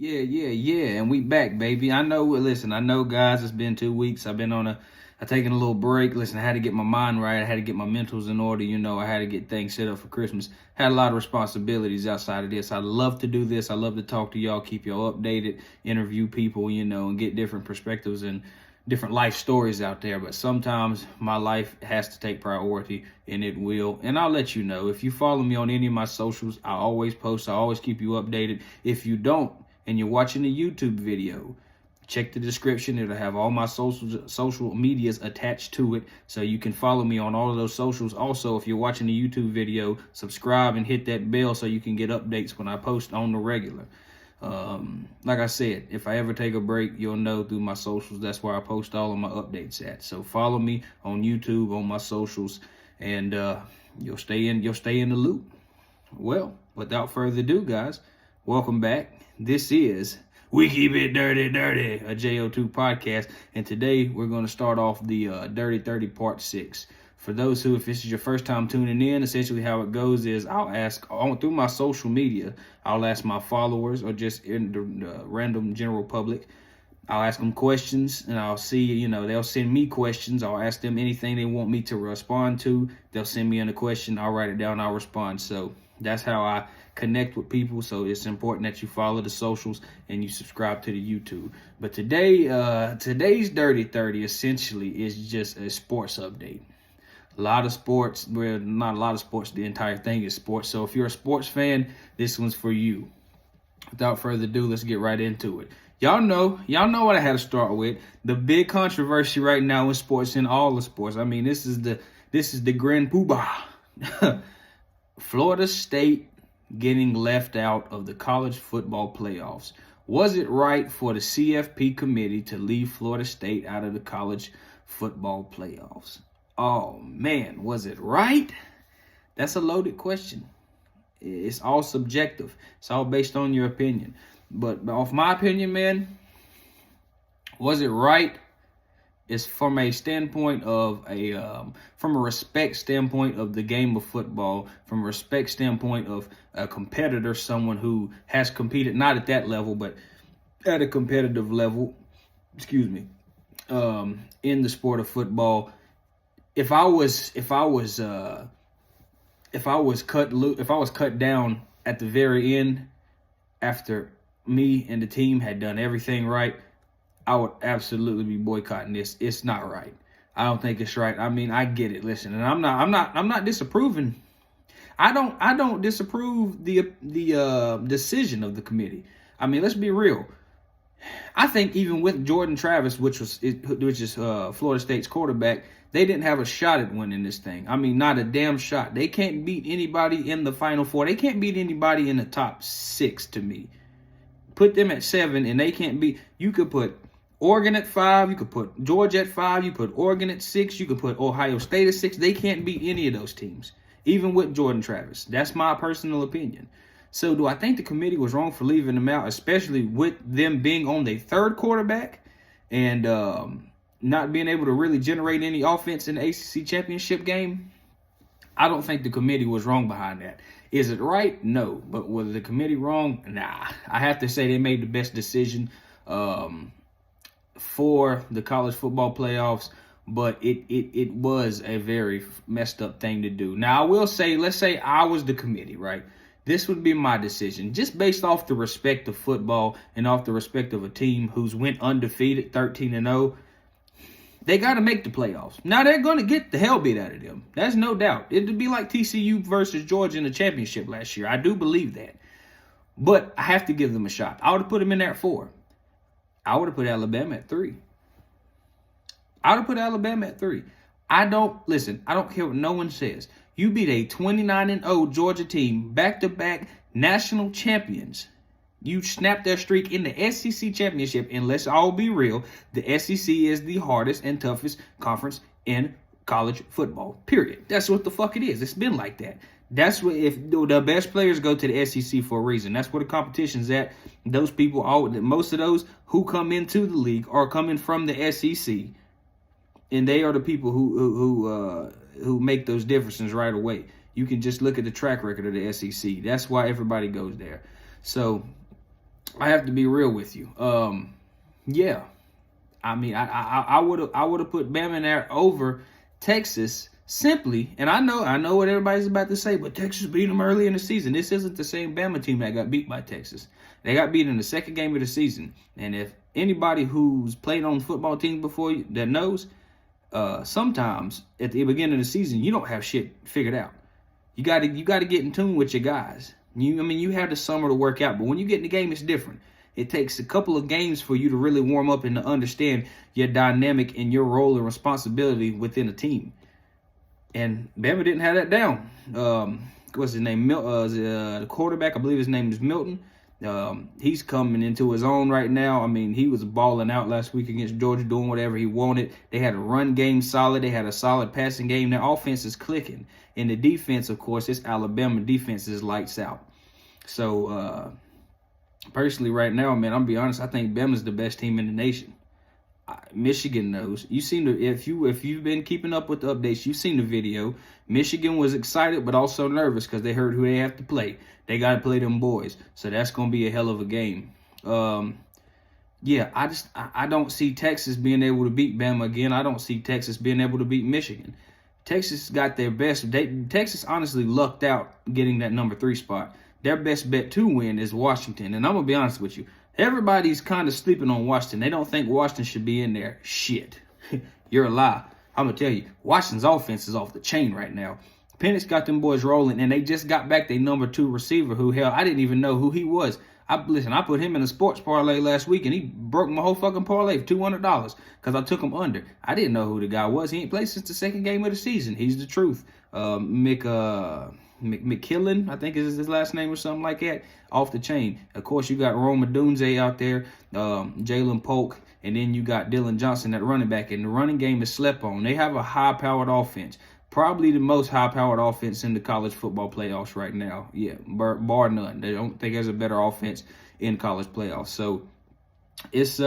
Yeah. And we back, baby. I know, listen, I know, guys, it's been 2 weeks. I taken a little break. Listen, I had to get my mind right. I had to get my mentals in order. I had to get things set up for Christmas. Had a lot of responsibilities outside of this. I love to do this. I love to talk to y'all, keep y'all updated, interview people, and get different perspectives and different life stories out there. But sometimes my life has to take priority, and it will. And I'll let you know. If you follow me on any of my socials, I always post. I always keep you updated. If you don't, and you're watching a YouTube video, check the description. It'll have all my social medias attached to it, so you can follow me on all of those socials. Also, if you're watching a YouTube video, subscribe and hit that bell so you can get updates when I post on the regular. Like I said, if I ever take a break, you'll know through my socials. That's where I post all of my updates at. So follow me on YouTube, on my socials, and you'll stay in the loop. Well, without further ado, guys, welcome back. This is We Keep It Dirty, a JO2 podcast, and today we're going to start off the Dirty 30 Part 6. For those who, if this is your first time tuning in, essentially how it goes is I'll ask, through my social media, I'll ask my followers or just in the random general public, I'll ask them questions, and I'll see, they'll send me questions. I'll ask them anything they want me to respond to. They'll send me in a question. I'll write it down. I'll respond. So that's how I connect with people. So it's important that you follow the socials and you subscribe to the YouTube. But today's Dirty 30 essentially is just a sports update. A lot of sports, well, not a lot of sports, the entire thing is sports. So if you're a sports fan, this one's for you. Without further ado, let's get right into it. Y'all know what I had to start with. The big controversy right now in sports, in all the sports. I mean, this is the grand poobah. Florida State getting left out of the college football playoffs. Was it right for the CFP committee to leave Florida State out of the college football playoffs? Oh man, was it right? That's a loaded question. It's all subjective. It's all based on your opinion. But off my opinion, man, was it right? It's from a standpoint of from a respect standpoint of the game of football, from a respect standpoint of a competitor, someone who has competed, not at that level, but at a competitive level, in the sport of football. If I was cut down at the very end after me and the team had done everything right, I would absolutely be boycotting this. It's not right. I don't think it's right. I mean, I get it. Listen, and I'm not disapproving. I don't disapprove the decision of the committee. I mean, let's be real. I think even with Jordan Travis, which is Florida State's quarterback, they didn't have a shot at winning this thing. I mean, not a damn shot. They can't beat anybody in the Final Four. They can't beat anybody in the top 6 to me. Put them at 7, and they can't beat. You could put Oregon at 5. You could put Georgia at 5. You put Oregon at 6. You could put Ohio State at 6. They can't beat any of those teams, even with Jordan Travis. That's my personal opinion. So do I think the committee was wrong for leaving them out, especially with them being on their third quarterback and not being able to really generate any offense in the ACC championship game? I don't think the committee was wrong behind that. Is it right? No. But was the committee wrong? Nah. I have to say they made the best decision for the college football playoffs, but it was a very messed up thing to do. Now, I will say, let's say I was the committee, right? This would be my decision, just based off the respect of football and off the respect of a team who's went undefeated, 13-0. They got to make the playoffs. Now, they're going to get the hell beat out of them. That's no doubt. It'd be like TCU versus Georgia in the championship last year. I do believe that. But I have to give them a shot. I would have put them in there at 4. I would have put Alabama at 3. I would have put Alabama at 3. I don't care what no one says. You beat a 29-0 Georgia team, back-to-back national champions. You snapped their streak in the SEC championship, and let's all be real, the SEC is the hardest and toughest conference in college football, period. That's what the fuck it is. It's been like that. That's what, if the best players go to the SEC for a reason. That's where the competition's at. Those people, most of those who come into the league are coming from the SEC, and they are the people who make those differences right away. You can just look at the track record of the SEC. That's why everybody goes there. So I have to be real with you. Yeah, I mean, I would have put Bama in there over Texas simply, and I know what everybody's about to say, but Texas beat them early in the season. This isn't the same Bama team that got beat by Texas. They got beat in the second game of the season, and if anybody who's played on football teams before that knows, sometimes at the beginning of the season you don't have shit figured out. You got to get in tune with your guys. You have the summer to work out, but when you get in the game, it's different. It takes a couple of games for you to really warm up and to understand your dynamic and your role and responsibility within a team. And Bama didn't have that down. What's his name? The quarterback, I believe his name is Milton. He's coming into his own right now. I mean, he was balling out last week against Georgia, doing whatever he wanted. They had a run game solid. They had a solid passing game. Their offense is clicking. And the defense, of course, this Alabama defense is lights out. So, personally, right now, man, I'm gonna be honest. I think Bama's the best team in the nation. Michigan knows. You seen the if you've been keeping up with the updates, you've seen the video. Michigan was excited but also nervous because they heard who they have to play. They got to play them boys, so that's gonna be a hell of a game. Yeah, I don't see Texas being able to beat Bama again. I don't see Texas being able to beat Michigan. Texas got their best. Texas honestly lucked out getting that number 3 spot. Their best bet to win is Washington. And I'm going to be honest with you. Everybody's kind of sleeping on Washington. They don't think Washington should be in there. Shit. You're a lie. I'm going to tell you, Washington's offense is off the chain right now. Penix got them boys rolling, and they just got back their number 2 receiver who, hell, I didn't even know who he was. I put him in a sports parlay last week, and he broke my whole fucking parlay for $200 because I took him under. I didn't know who the guy was. He ain't played since the second game of the season. He's the truth. McKillen, I think is his last name or something like that, off the chain. Of course, you got Rome Odunze out there, Jalen Polk, and then you got Dylan Johnson at running back, and the running game is slept on. They have a high-powered offense, probably the most high-powered offense in the college football playoffs right now. Yeah, bar none. They don't think there's a better offense in college playoffs. So it's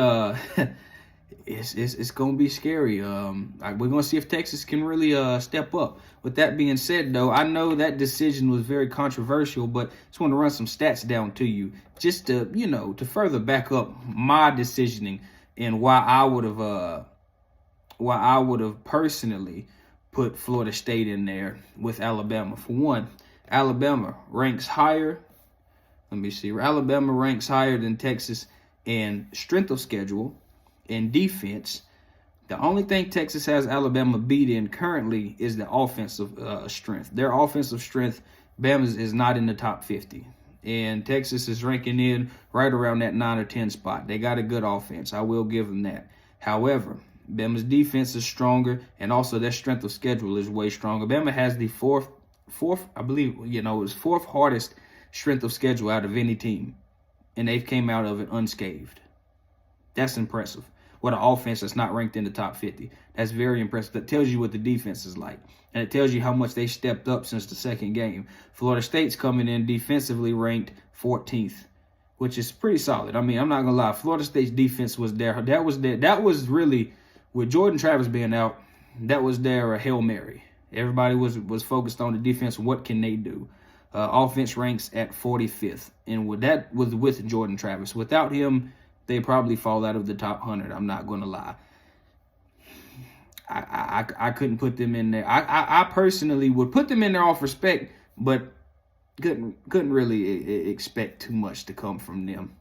it's gonna be scary. We're gonna see if Texas can really step up. With that being said, though, I know that decision was very controversial, but just want to run some stats down to you, just to to further back up my decisioning and why I would have personally put Florida State in there with Alabama. For one, Alabama ranks higher. Let me see. Alabama ranks higher than Texas in strength of schedule. In defense. The only thing Texas has Alabama beat in currently is the offensive strength. Their offensive strength, Bama's is not in the top 50. And Texas is ranking in right around that 9 or 10 spot. They got a good offense. I will give them that. However, Bama's defense is stronger, and also their strength of schedule is way stronger. Bama has the fourth, I believe, it's fourth hardest strength of schedule out of any team. And they've came out of it unscathed. That's impressive. What an offense that's not ranked in the top 50. That's very impressive. That tells you what the defense is like. And it tells you how much they stepped up since the second game. Florida State's coming in defensively ranked 14th, which is pretty solid. I mean, I'm not going to lie. Florida State's defense was there. That was really, with Jordan Travis being out, that was their Hail Mary. Everybody was focused on the defense. What can they do? Offense ranks at 45th. And that was with Jordan Travis. Without him, they probably fall out of the top 100. I'm not going to lie. I couldn't put them in there. I personally would put them in there off respect, but couldn't really expect too much to come from them,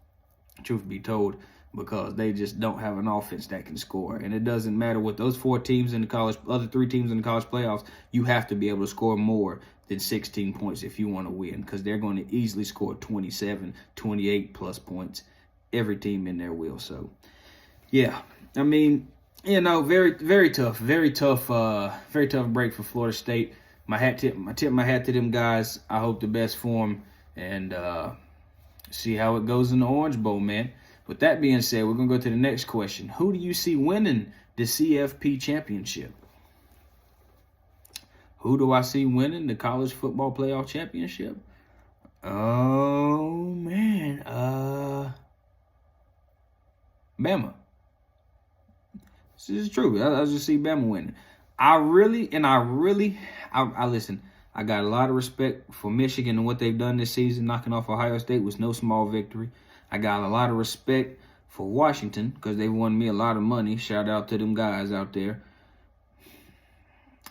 truth be told, because they just don't have an offense that can score. And it doesn't matter what those 4 teams in the college, other 3 teams in the college playoffs, you have to be able to score more than 16 points if you want to win, because they're going to easily score 27, 28 plus points. Every team in there will. So, yeah, I mean, very, very tough break for Florida State. I tip my hat to them guys. I hope the best for them, and see how it goes in the Orange Bowl, man. With that being said, we're gonna go to the next question. Who do you see winning the CFP championship? Who do I see winning the college football playoff championship? Oh man, Bama. This is true. I just see Bama winning. I listen. I got a lot of respect for Michigan and what they've done this season. Knocking off Ohio State was no small victory. I got a lot of respect for Washington because they won me a lot of money. Shout out to them guys out there.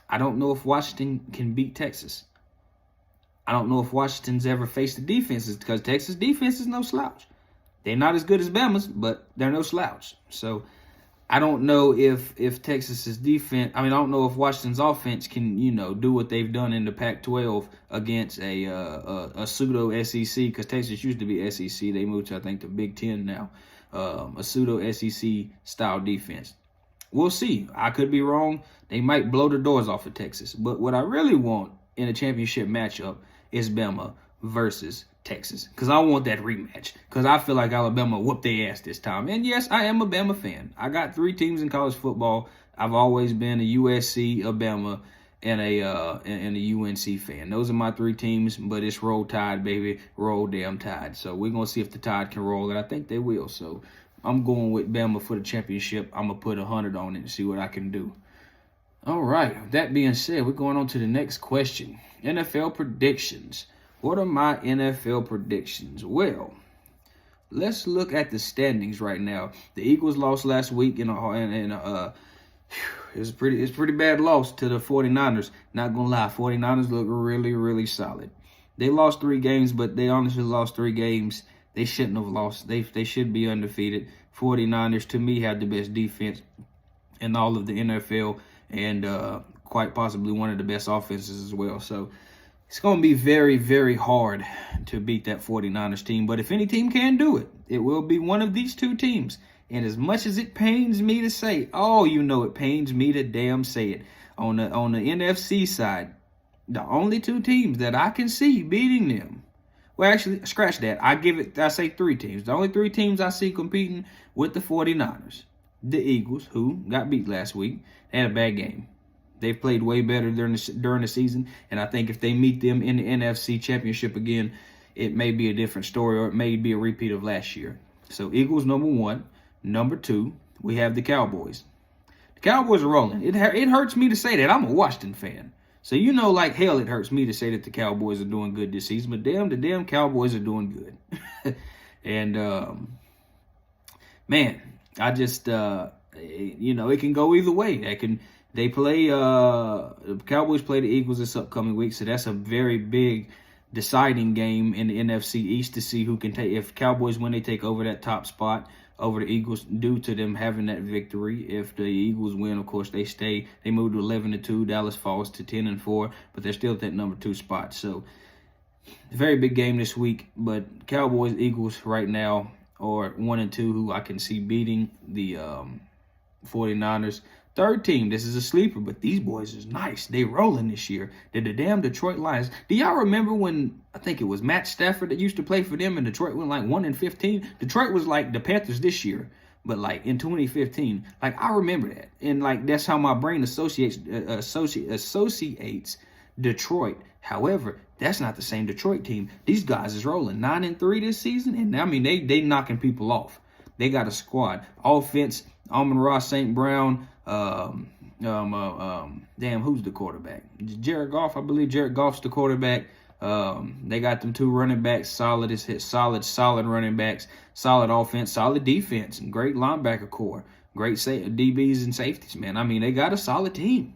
I don't know if Washington can beat Texas. I don't know if Washington's ever faced the defenses because Texas defense is no slouch. They're not as good as Bama's, but they're no slouch. So I don't know if Texas's defense, I don't know if Washington's offense can, do what they've done in the Pac-12 against a pseudo SEC, because Texas used to be SEC. They moved to, I think, the Big Ten now. A pseudo SEC style defense. We'll see. I could be wrong. They might blow the doors off of Texas. But what I really want in a championship matchup is Bama versus Texas, because I want that rematch, because I feel like Alabama whooped their ass this time. And yes, I am a Bama fan. I got 3 teams in college football. I've always been a USC, a Bama, and a UNC fan. Those are my 3 teams, but it's Roll Tide, baby. Roll damn Tide. So we're going to see if the Tide can roll, and I think they will. So I'm going with Bama for the championship. I'm going to put 100 on it and see what I can do. All right. With that being said, we're going on to the next question. NFL predictions. What are my NFL predictions? Well, let's look at the standings right now. The Eagles lost last week it's a pretty bad loss to the 49ers. Not gonna lie, 49ers look really, really solid. They lost 3 games, but they honestly lost 3 games they shouldn't have lost. They should be undefeated. 49ers, to me, have the best defense in all of the NFL, and quite possibly one of the best offenses as well. So it's going to be very, very hard to beat that 49ers team. But if any team can do it, it will be one of these 2 teams. And as much as it pains me to say, it pains me to damn say it. On the NFC side, the only 2 teams that I can see beating them, well, actually, scratch that. I say 3 teams. The only 3 teams I see competing with the 49ers. The Eagles, who got beat last week, had a bad game. They've played way better during the season, and I think if they meet them in the NFC Championship again, it may be a different story, or it may be a repeat of last year. So Eagles, number 1. Number 2, we have the Cowboys. The Cowboys are rolling. It hurts me to say that. I'm a Washington fan. So like hell it hurts me to say that the Cowboys are doing good this season, but the damn Cowboys are doing good. And, man, I just, it can go either way. The Cowboys play the Eagles this upcoming week, so that's a very big deciding game in the NFC East to see who can take. If Cowboys win, they take over that top spot over the Eagles due to them having that victory. If the Eagles win, of course, they stay. They move to 11-2. Dallas falls to 10-4, but they're still at that number 2 spot. So, very big game this week. But Cowboys, Eagles right now are 1-2, who I can see beating the 49ers. Third team, this is a sleeper, but these boys is nice. They rolling this year. They're the damn Detroit Lions. Do y'all remember when, I think it was Matt Stafford that used to play for them, and Detroit went like 1-15? Detroit was like the Panthers this year, but like in 2015. Like, I remember that. And like, that's how my brain associates Detroit. However, that's not the same Detroit team. These guys is rolling 9-3 this season, and they knocking people off. They got a squad. Offense, Amon-Ra St. Brown, who's the quarterback? Jared Goff, I believe Jared Goff's the quarterback. They got them 2 running backs, solid running backs, solid offense, solid defense, and great linebacker core, great DBs and safeties, man. They got a solid team.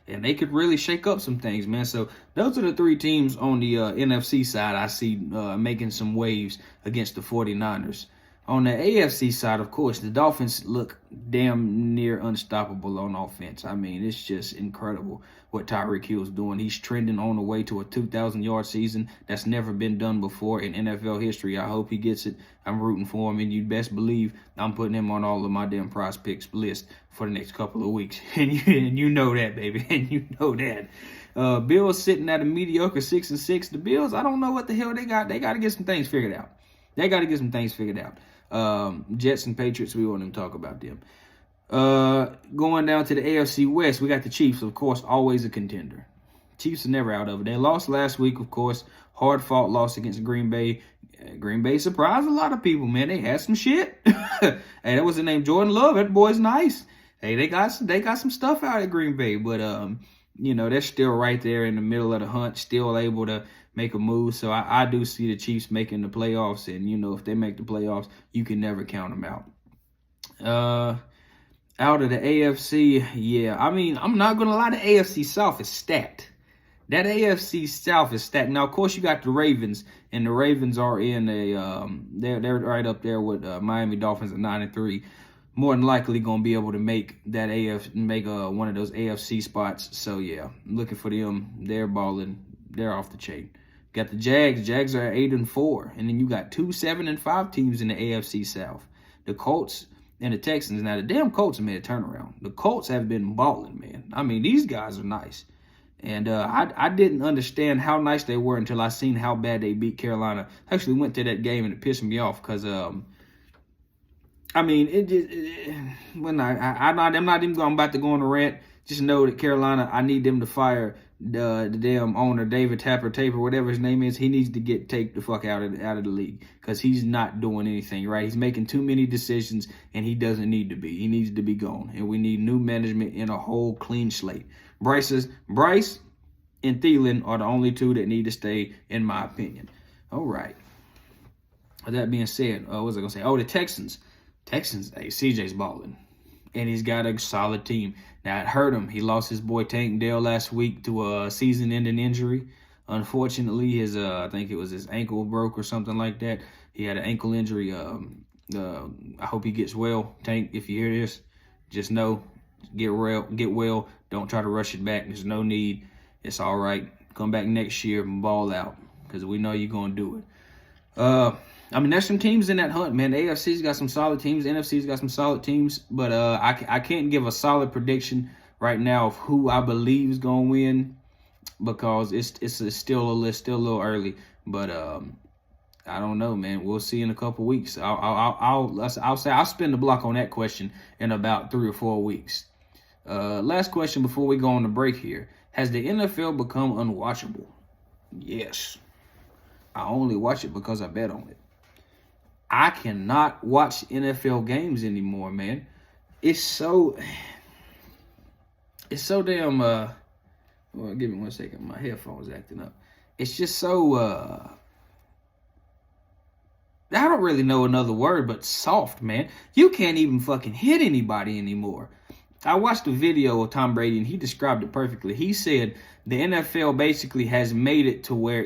And they could really shake up some things, man. So those are the 3 teams on the NFC side I see making some waves against the 49ers. On the AFC side, of course, the Dolphins look damn near unstoppable on offense. It's just incredible what Tyreek Hill's doing. He's trending on the way to a 2,000-yard season. That's never been done before in NFL history. I hope he gets it. I'm rooting for him, and you best believe I'm putting him on all of my damn prize picks list for the next couple of weeks. And you know that, baby, and you know that. Bills sitting at a mediocre 6-6. The Bills, I don't know what the hell they got. They got to get some things figured out. Jets and Patriots, we won't even talk about them. Going down to the AFC West, we got the Chiefs, of course, always a contender. Chiefs are never out of it. They lost last week, of course. Hard-fought loss against Green Bay. Green Bay surprised a lot of people, man. They had some shit. Hey, that was the name Jordan Love. That boy's nice. Hey, they got some stuff out at Green Bay, but they're still right there in the middle of the hunt, still able to make a move. So I do see the Chiefs making the playoffs. And, you know, if they make the playoffs, you can never count them out. Out of the AFC, yeah. I mean, I'm not going to lie, the AFC South is stacked. That AFC South is stacked. Now, of course, you got the Ravens, and the Ravens are in a they're right up there with Miami Dolphins at 9-3. More than likely going to be able to make that one of those AFC spots. So yeah, I'm looking for them. They're balling. They're off the chain. Got the Jags. Jags are 8-4, and then you got 2 7-5 teams in the AFC South. The Colts and the Texans. Now the damn Colts have made a turnaround. The Colts have been balling, man. I mean, these guys are nice. And I didn't understand how nice they were until I seen how bad they beat Carolina. I actually went to that game and it pissed me off because, I mean, I'm not even about to go on a rant. Just know that Carolina, I need them to fire the damn owner, David Taper, whatever his name is. He needs to take the fuck out of the league because he's not doing anything right. He's making too many decisions and he doesn't need to be. He needs to be gone. And we need new management and a whole clean slate. Bryce and Thielen are the only two that need to stay, in my opinion. All right. With that being said, what was I going to say? Oh, the Texans. Hey, CJ's balling. And he's got a solid team. Now, it hurt him. He lost his boy Tank Dell last week to a season-ending injury. Unfortunately, I think it was his ankle broke or something like that. He had an ankle injury. I hope he gets well. Tank, if you hear this, just know, get well. Don't try to rush it back. There's no need. It's all right. Come back next year and ball out because we know you're going to do it. I mean, there's some teams in that hunt, man. The AFC's got some solid teams. The NFC's got some solid teams. But I can't give a solid prediction right now of who I believe is going to win because it's still a little early. But I don't know, man. We'll see in a couple weeks. I'll say I'll spin the block on that question in about 3 or 4 weeks. Last question before we go on the break here. Has the NFL become unwatchable? Yes. I only watch it because I bet on it. I cannot watch NFL games anymore, man. It's so damn, well, give me 1 second. My headphones acting up. It's just so, I don't really know another word, but soft, man. You can't even fucking hit anybody anymore. I watched a video of Tom Brady, and he described it perfectly. He said the NFL basically has made it to where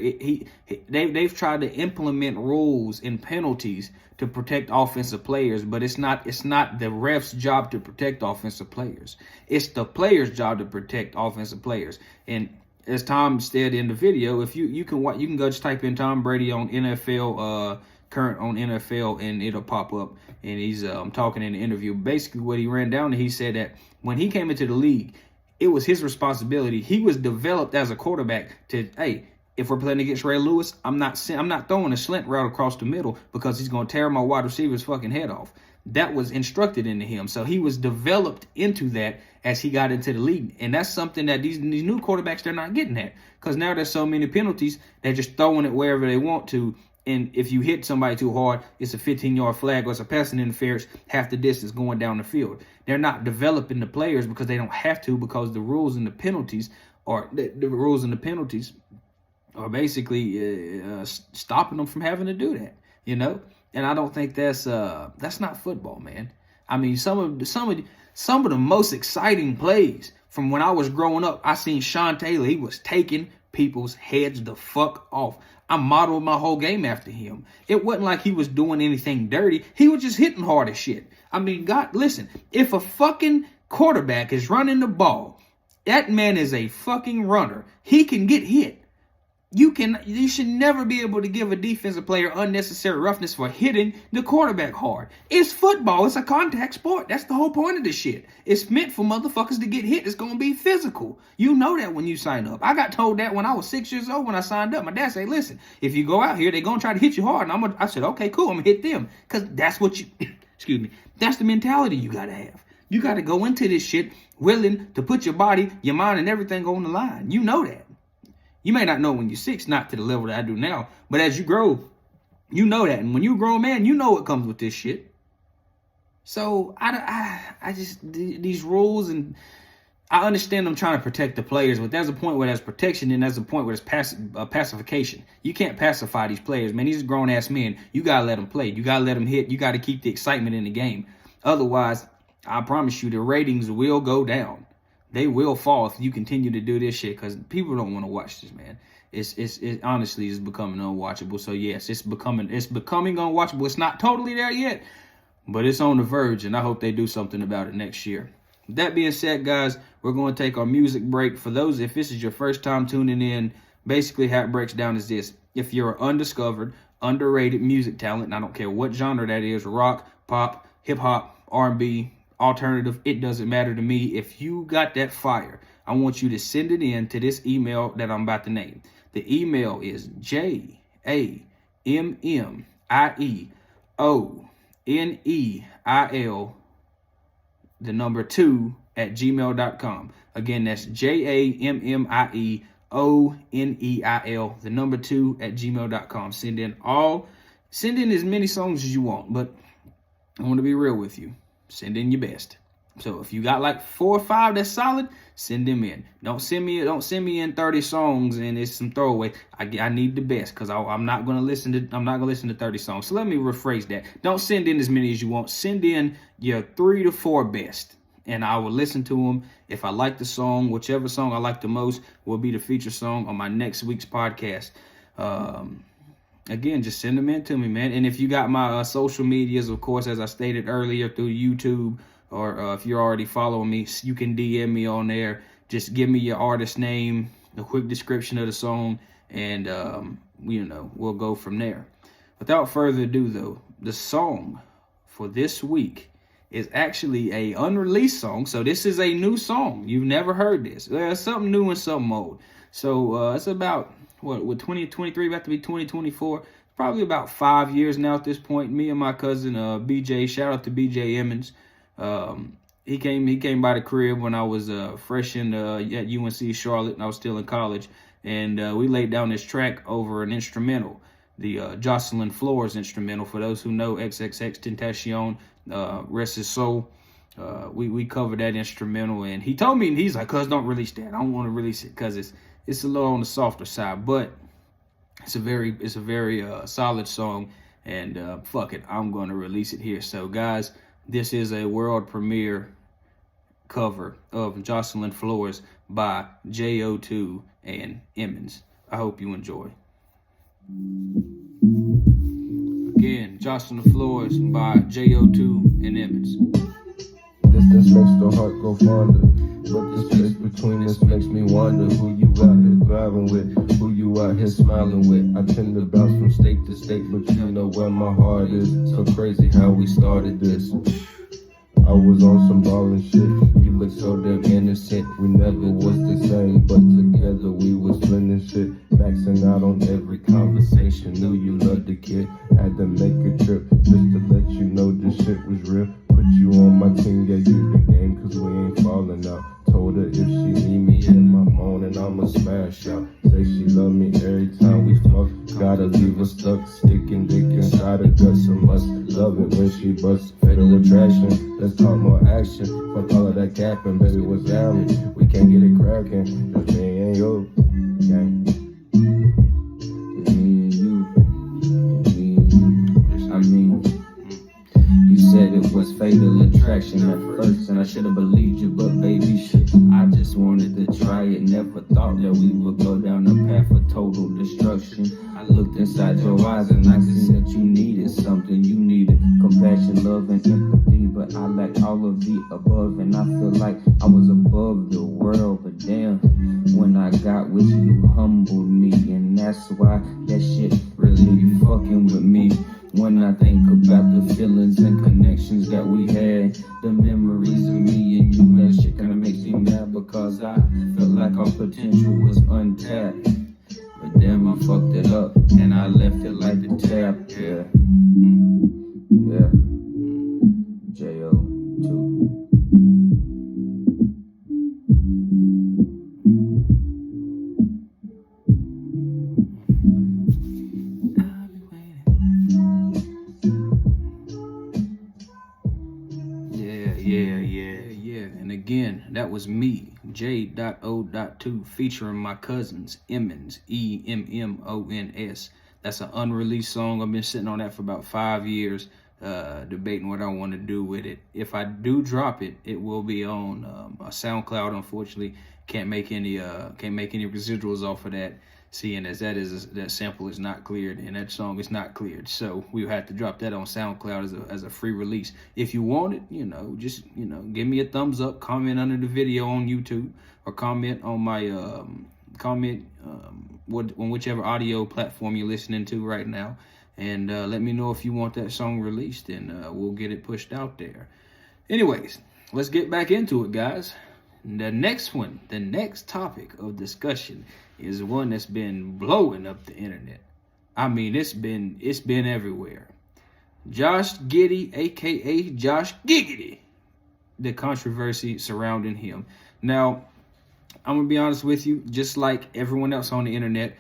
they've tried to implement rules and penalties to protect offensive players, but it's not the ref's job to protect offensive players. It's the player's job to protect offensive players. And as Tom said in the video, if you can go just type in Tom Brady on NFL current on NFL and it'll pop up, and he's talking in the interview. Basically what he ran down, and he said that when he came into the league, it was his responsibility. He was developed as a quarterback to, hey, if we're playing against Ray Lewis, I'm not throwing a slant route across the middle because he's going to tear my wide receiver's fucking head off. That was instructed into him. So he was developed into that as he got into the league. And that's something that these new quarterbacks, they're not getting at, because now there's so many penalties, they're just throwing it wherever they want to. And if you hit somebody too hard, it's a 15-yard flag or it's a passing interference, half the distance going down the field. They're not developing the players because they don't have to, because the rules and the penalties are basically stopping them from having to do that, you know? And I don't think that's not football, man. I mean, some of the most exciting plays from when I was growing up, I seen Sean Taylor. He was taking people's heads the fuck off. I modeled my whole game after him. It wasn't like he was doing anything dirty. He was just hitting hard as shit. I mean, God, listen, if a fucking quarterback is running the ball, that man is a fucking runner. He can get hit. You should never be able to give a defensive player unnecessary roughness for hitting the quarterback hard. It's football. It's a contact sport. That's the whole point of this shit. It's meant for motherfuckers to get hit. It's going to be physical. You know that when you sign up. I got told that when I was 6 years old when I signed up. My dad said, listen, if you go out here, they're going to try to hit you hard. And I said, okay, cool. I'm going to hit them. Because that's what excuse me, that's the mentality you got to have. You got to go into this shit willing to put your body, your mind, and everything on the line. You know that. You may not know when you're 6, not to the level that I do now, but as you grow, you know that. And when you grow, man, you know what comes with this shit. So I just, these rules, and I understand them trying to protect the players, but there's a point where there's protection and there's a point where there's pacification. You can't pacify these players, man. These grown-ass men. You got to let them play. You got to let them hit. You got to keep the excitement in the game. Otherwise, I promise you, the ratings will go down. They will fall if you continue to do this shit, because people don't want to watch this, man. It honestly is becoming unwatchable. So, yes, it's becoming unwatchable. It's not totally there yet, but it's on the verge, and I hope they do something about it next year. With that being said, guys, we're going to take our music break. For those, if this is your first time tuning in, basically how it breaks down is this. If you're an undiscovered, underrated music talent, and I don't care what genre that is, rock, pop, hip-hop, R&B, alternative, it doesn't matter to me. If you got that fire, I want you to send it in to this email that I'm about to name. The email is JAMMIEONEIL, the number 2 at gmail.com. Again, that's JAMMIEONEIL, the number 2 at gmail.com. Send in as many songs as you want, but I want to be real with you. Send in your best. So if you got like 4 or 5 that's solid, send them in. Don't send me in 30 songs and it's some throwaway. I need the best, because I'm not gonna listen to 30 songs. So let me rephrase that. Don't send in as many as you want. Send in your 3 to 4 best, and I will listen to them. If I like the song, whichever song I like the most will be the feature song on my next week's podcast. Again, just send them in to me, man. And if you got my social medias, of course, as I stated earlier, through YouTube, or if you're already following me, you can DM me on there. Just give me your artist name, a quick description of the song, and, we'll go from there. Without further ado, though, the song for this week is actually a unreleased song. So this is a new song. You've never heard this. There's something new and something old. So it's about, with 2023 about to be 2024, probably about 5 years now at this point. Me and my cousin BJ, shout out to BJ Emmons. He came by the crib when I was fresh at UNC Charlotte, and I was still in college, and we laid down this track over an instrumental, the Jocelyn Flores instrumental. For those who know XXX Tentacion, rest his soul. We covered that instrumental, and he told me, he's like, "Cuz, don't release that. I don't want to release it because it's a little on the softer side, but it's a very solid song, and fuck it, I'm going to release it here." So guys, this is a world premiere cover of Jocelyn Flores by JO2 and Emmons. I hope you enjoy. Again, Jocelyn Flores by JO2 and Emmons. Distance makes the heart go fonder, but the space between us makes me wonder who you out here driving with, who you out here smiling with. I tend to bounce from state to state, but you know where my heart is. So crazy how we started this. I was on some ballin' shit, you look so damn innocent. We never was the same, but together we was winning shit. Maxing out on every conversation, knew you loved the kid. Had to make a trip just to let you know this shit was real. Put you on my team, gave you the game, cause we ain't falling out. Told her if she need me in my phone, and I'ma smash out. Say she love me every time we fuck, gotta leave her stuck. Sticking dick inside her guts, and must love it when she busts. Fatal attraction, let's talk more action. Fuck all of that capping, baby, what's down me? We can't get it cracking, cause me and you, gang. It's me and you, I mean, you said it was fatal attraction at first, and I should've believed you, but baby, shit, I just wanted to try it. Never thought that we would go down a path of total destruction. I looked inside your eyes and I seen that you needed something. You needed compassion, love, and empathy, but I lacked all of the above, and I feel like I was above the world. But damn, when I got with you, humbled me, and that's why that shit really be fucking with me. When I think about the feelings and connections that we had, the memories of me and you, that shit kinda makes me mad, because I felt like our potential was untapped. But damn, I fucked it up, and I left it like the tap, yeah. Yeah. JO2. And again, that was me, J.O.2, featuring my cousins, Emmons, Emmons. That's an unreleased song. I've been sitting on that for about 5 years, debating what I want to do with it. If I do drop it, it will be on a SoundCloud. Unfortunately, can't make any residuals off of that, seeing as that sample is not cleared and that song is not cleared. So we'll have to drop that on SoundCloud as a free release. If you want it, just give me a thumbs up, comment under the video on YouTube, or comment on my on whichever audio platform you're listening to right now, and let me know if you want that song released, and we'll get it pushed out there. Anyways, let's get back into it, guys. The next topic of discussion is one that's been blowing up the internet. I mean, it's been everywhere. Josh Giddey, aka Josh Giggity, the controversy surrounding him. Now, I'm gonna be honest with you, just like everyone else on the internet,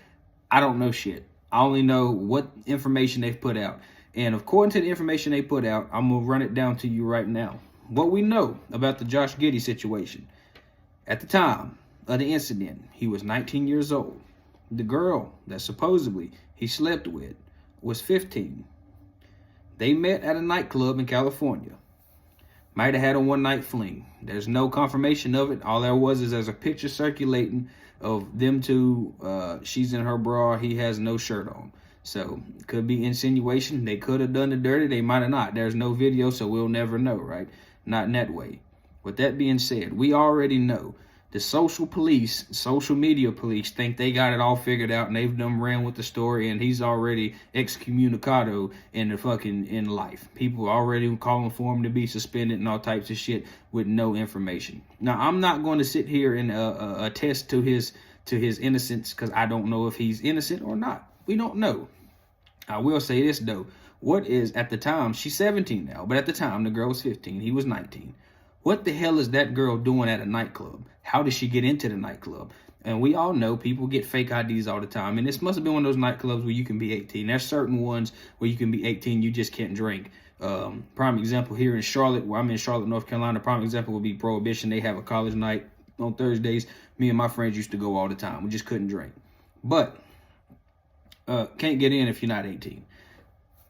I don't know shit. I only know what information they've put out. And according to the information they put out, I'm gonna run it down to you right now. What we know about the Josh Giddey situation. At the time of the incident, he was 19 years old. The girl that supposedly he slept with was 15. They met at a nightclub in California. Might have had a one-night fling. There's no confirmation of it. All there was is there's a picture circulating of them two. She's in her bra. He has no shirt on. So it could be insinuation. They could have done the dirty. They might have not. There's no video, so we'll never know, right? Not in that way. With that being said, we already know the social media police think they got it all figured out, and they've done ran with the story, and he's already excommunicado in life. People are already calling for him to be suspended and all types of shit with no information. Now, I'm not going to sit here and attest to his innocence, because I don't know if he's innocent or not. We don't know. I will say this though. What is, at the time, she's 17 now, but at the time the girl was 15, he was 19. What the hell is that girl doing at a nightclub? How did she get into the nightclub? And we all know people get fake IDs all the time. And this must have been one of those nightclubs where you can be 18. There's certain ones where you can be 18, you just can't drink. Prime example here in Charlotte, where I'm in Charlotte, North Carolina, prime example would be Prohibition. They have a college night on Thursdays. Me and my friends used to go all the time. We just couldn't drink. But can't get in if you're not 18.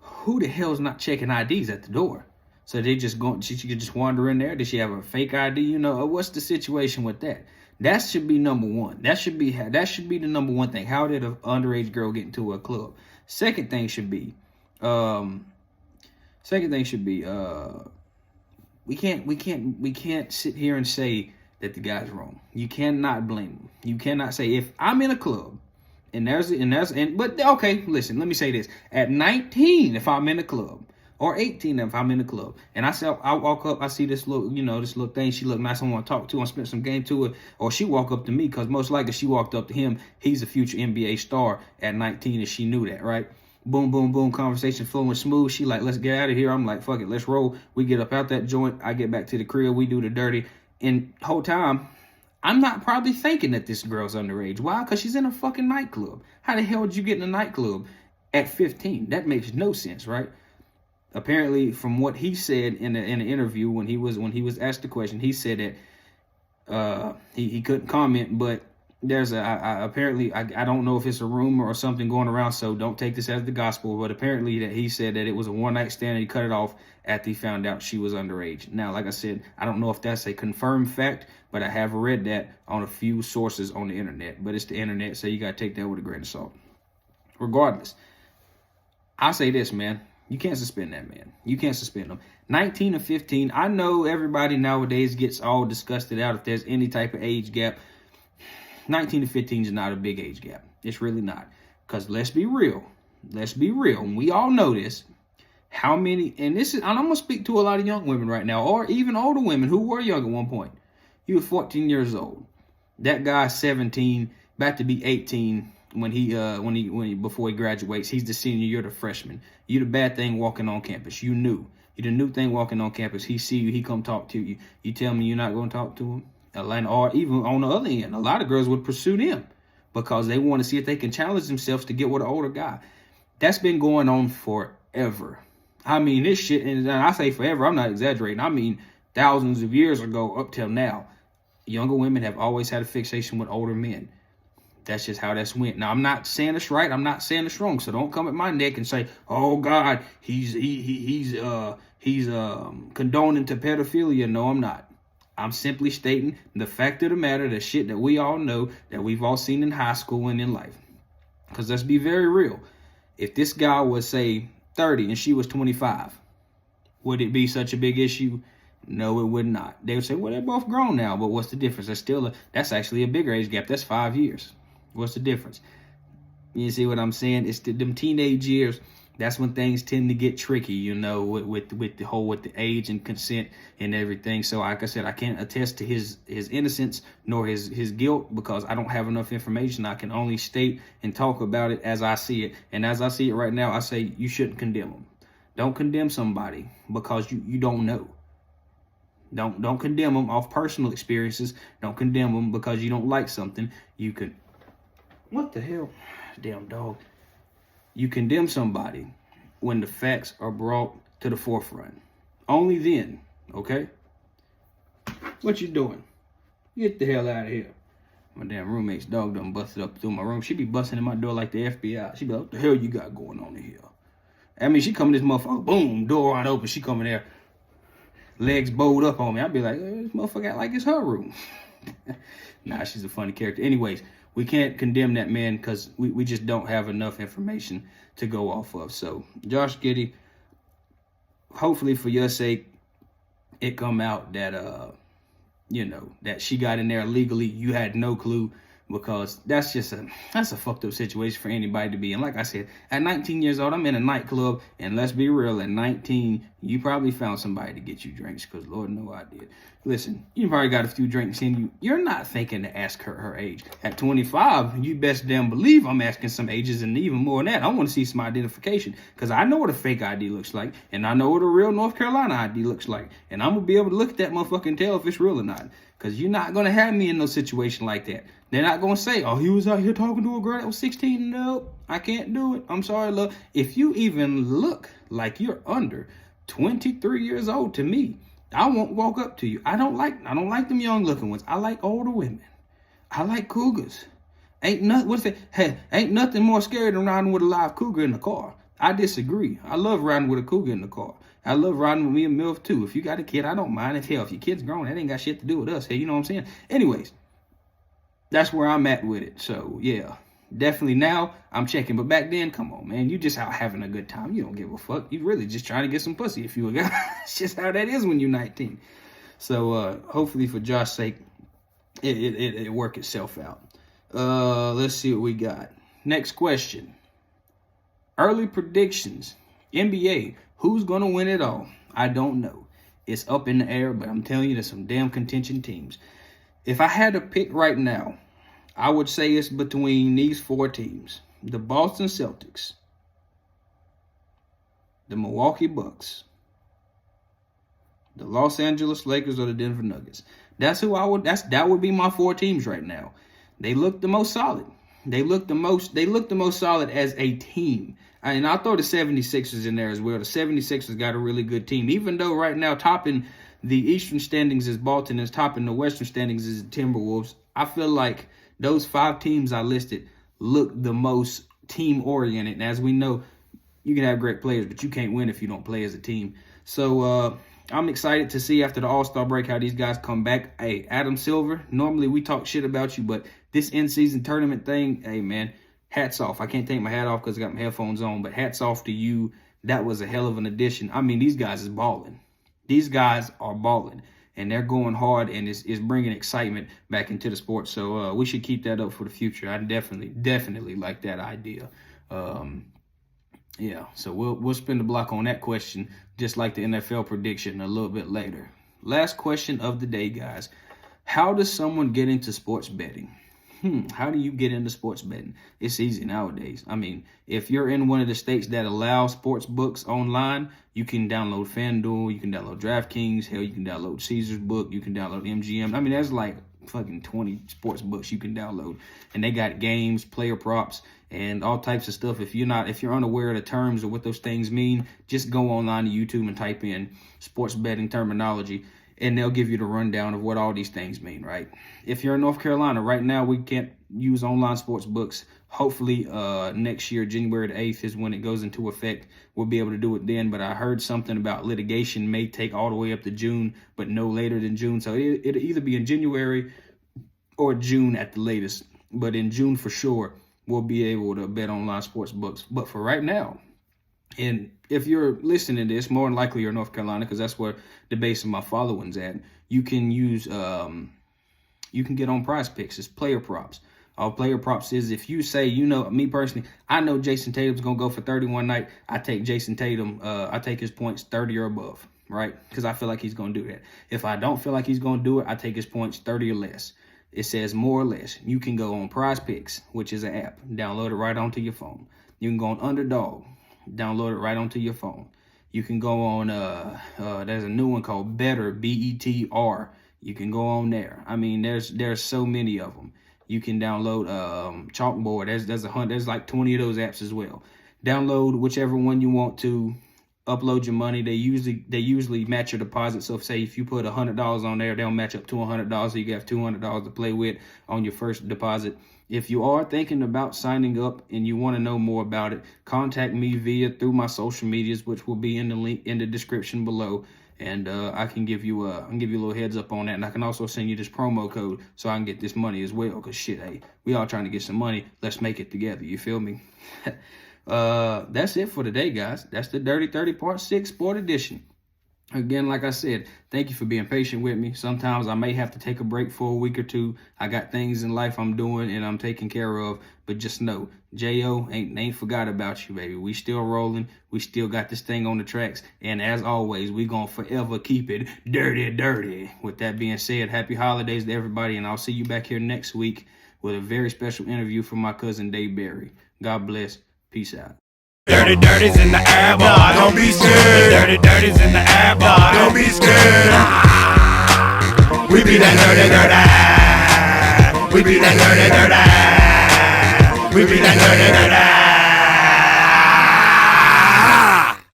Who the hell is not checking IDs at the door? So they just she could just wander in there. Did she have a fake ID? What's the situation with that? That should be number one. That should be the number one thing. How did an underage girl get into a club? Second thing should be, we can't sit here and say that the guy's wrong. You cannot blame him. You cannot say, if I'm in a club but okay, listen, let me say this. At 19, if I'm in a club, or 18 if I'm in the club, and I walk up, I see this little thing, she look nice, I want to talk to her, I spend some game to her, or she walk up to me, because most likely she walked up to him, he's a future NBA star at 19, and she knew that, right? Boom, boom, boom, conversation flowing smooth. She like, let's get out of here. I'm like, fuck it, let's roll. We get up out that joint, I get back to the crib, we do the dirty, and whole time, I'm not probably thinking that this girl's underage. Why? Because she's in a fucking nightclub. How the hell did you get in a nightclub at 15? That makes no sense, right? Apparently, from what he said in the interview when he was asked the question, he said that he couldn't comment, but there's apparently I don't know if it's a rumor or something going around, so don't take this as the gospel, but apparently that he said that it was a one-night stand and he cut it off after he found out she was underage. Now, like I said, I don't know if that's a confirmed fact, but I have read that on a few sources on the internet, but it's the internet, so you got to take that with a grain of salt. Regardless, I'll say this, man. You can't suspend that man. You can't suspend him. 19 or 15, I know everybody nowadays gets all disgusted out if there's any type of age gap. 19 to 15 is not a big age gap. It's really not. Because let's be real. And we all know this. How many, and I'm going to speak to a lot of young women right now, or even older women who were young at one point. You were 14 years old. That guy's 17, about to be 18 before he graduates. He's the senior, you're the freshman. You the bad thing walking on campus. You knew. You're the new thing walking on campus. He see you, he come talk to you. You tell me you're not going to talk to him? Or even on the other end, a lot of girls would pursue them because they want to see if they can challenge themselves to get with an older guy. That's been going on forever. I mean, this shit, and I say forever, I'm not exaggerating. I mean, thousands of years ago up till now, younger women have always had a fixation with older men. That's just how that's went. Now, I'm not saying it's right. I'm not saying it's wrong. So don't come at my neck and say, "Oh God, he's condoning to pedophilia." No, I'm not. I'm simply stating the fact of the matter, the shit that we all know, that we've all seen in high school and in life. Because let's be very real. If this guy was, say, 30 and she was 25, would it be such a big issue? No, it would not. They would say, well, they're both grown now, but what's the difference? That's actually a bigger age gap. That's 5 years. What's the difference? You see what I'm saying? It's them teenage years. That's when things tend to get tricky, you know, with the age and consent and everything. So like I said, I can't attest to his innocence nor his guilt because I don't have enough information. I can only state and talk about it as I see it. And as I see it right now, I say you shouldn't condemn them. Don't condemn somebody because you don't know. Don't condemn them off personal experiences. Don't condemn them because you don't like something. You could, what the hell? Damn dog. You condemn somebody when the facts are brought to the forefront. Only then, okay? What you doing? Get the hell out of here. My damn roommate's dog done busted up through my room. She be busting in my door like the FBI. She be like, what the hell you got going on in here? I mean, she come in this motherfucker, boom, door wide open. She come in there, legs bowed up on me. I'd be like, this motherfucker act like it's her room. Nah, she's a funny character. Anyways, we can't condemn that man because we just don't have enough information to go off of. So, Josh Giddey, hopefully for your sake, it come out that, you know, that she got in there illegally. You had no clue because that's a fucked up situation for anybody to be in. Like I said, at 19 years old, I'm in a nightclub, and let's be real, at 19, you probably found somebody to get you drinks because Lord knows I did. Listen, you probably got a few drinks in you. You're not thinking to ask her age. At 25, you best damn believe I'm asking some ages, and even more than that, I want to see some identification because I know what a fake ID looks like, and I know what a real North Carolina ID looks like, and I'm going to be able to look at that motherfucker and tell if it's real or not because you're not going to have me in no situation like that. They're not going to say, oh, he was out here talking to a girl that was 16. Nope, I can't do it. I'm sorry, love. If you even look like you're under 23 years old to me, I won't walk up to you. I don't like them young looking ones. I like older women. I like cougars. Ain't nothing more scary than riding with a live cougar in the car. I disagree. I love riding with a cougar in the car. I love riding with me and MILF too. If you got a kid, I don't mind. If your kid's grown, that ain't got shit to do with us. Hey, you know what I'm saying? Anyways, that's where I'm at with it. So yeah, definitely now I'm checking. But back then, come on, man, you just out having a good time. You don't give a fuck. You really just trying to get some pussy if you a guy. It's just how that is when you're 19. So hopefully for Josh's sake, it work itself out. Let's see what we got. Next question. Early predictions. NBA. Who's gonna win it all? I don't know. It's up in the air, but I'm telling you, there's some damn contention teams. If I had to pick right now, I would say it's between these 4 teams. The Boston Celtics, the Milwaukee Bucks, the Los Angeles Lakers, or the Denver Nuggets. That would be my 4 teams right now. They look the most solid. They look the most solid as a team. And I'll throw the 76ers in there as well. The 76ers got a really good team. Even though right now topping the Eastern standings is Baltimore, is topping the Western standings is the Timberwolves. I feel like those 5 teams I listed look the most team-oriented. And as we know, you can have great players, but you can't win if you don't play as a team. So I'm excited to see after the All-Star break how these guys come back. Hey, Adam Silver, normally we talk shit about you, but this in-season tournament thing, hey, man, hats off. I can't take my hat off because I got my headphones on, but hats off to you. That was a hell of an addition. I mean, these guys is balling. These guys are balling, and they're going hard, and it's bringing excitement back into the sport. So we should keep that up for the future. I definitely like that idea. Yeah, so we'll spin the block on that question, just like the NFL prediction a little bit later. Last question of the day, guys. How does someone get into sports betting? How do you get into sports betting? It's easy nowadays. I mean, if you're in one of the states that allow sports books online, you can download FanDuel, you can download DraftKings, hell, you can download Caesars Book, you can download MGM. I mean, there's like fucking 20 sports books you can download, and they got games, player props, and all types of stuff. If you're unaware of the terms or what those things mean, just go online to YouTube and type in sports betting terminology, and they'll give you the rundown of what all these things mean, right? If you're in North Carolina, right now we can't use online sports books. Hopefully next year, January the 8th is when it goes into effect. We'll be able to do it then, but I heard something about litigation may take all the way up to June, but no later than June. So it'll either be in January or June at the latest, but in June for sure, we'll be able to bet online sports books. But for right now, and if you're listening to this, more than likely you're in North Carolina, because that's where the base of my following's at. You can use, you can get on Prize Picks. It's player props. All player props is if you say, you know, me personally, I know Jason Tatum's going to go for 31 night. I take Jason Tatum, I take his points 30 or above, right? Because I feel like he's going to do that. If I don't feel like he's going to do it, I take his points 30 or less. It says more or less. You can go on Prize Picks, which is an app. Download it right onto your phone. You can go on Underdog. Download it right onto your phone. You can go on, there's a new one called Better, BETR. You can go on there. I mean, there's so many of them. You can download Chalkboard. There's like 20 of those apps as well. Download whichever one you want to. Upload your money. They usually match your deposit. So if you put $100 on there, they'll match up to $100. So you have $200 to play with on your first deposit. If you are thinking about signing up and you want to know more about it, contact me through my social medias, which will be in the link in the description below. And I can give you a little heads up on that. And I can also send you this promo code so I can get this money as well. Because shit, hey, we all trying to get some money. Let's make it together. You feel me? That's it for today, guys. That's the Dirty 30 Part 6 Sport Edition. Again, like I said, thank you for being patient with me. Sometimes I may have to take a break for a week or two. I got things in life I'm doing and I'm taking care of. But just know, J.O. ain't forgot about you, baby. We still rolling. We still got this thing on the tracks. And as always, we gonna forever keep it dirty. With that being said, happy holidays to everybody. And I'll see you back here next week with a very special interview from my cousin Dave Barry. God bless. Peace out. Dirty's in the air, boy, don't be scared. Dirty's in the air, boy, don't be scared. We be that dirty. We be that dirty. We be that dirty.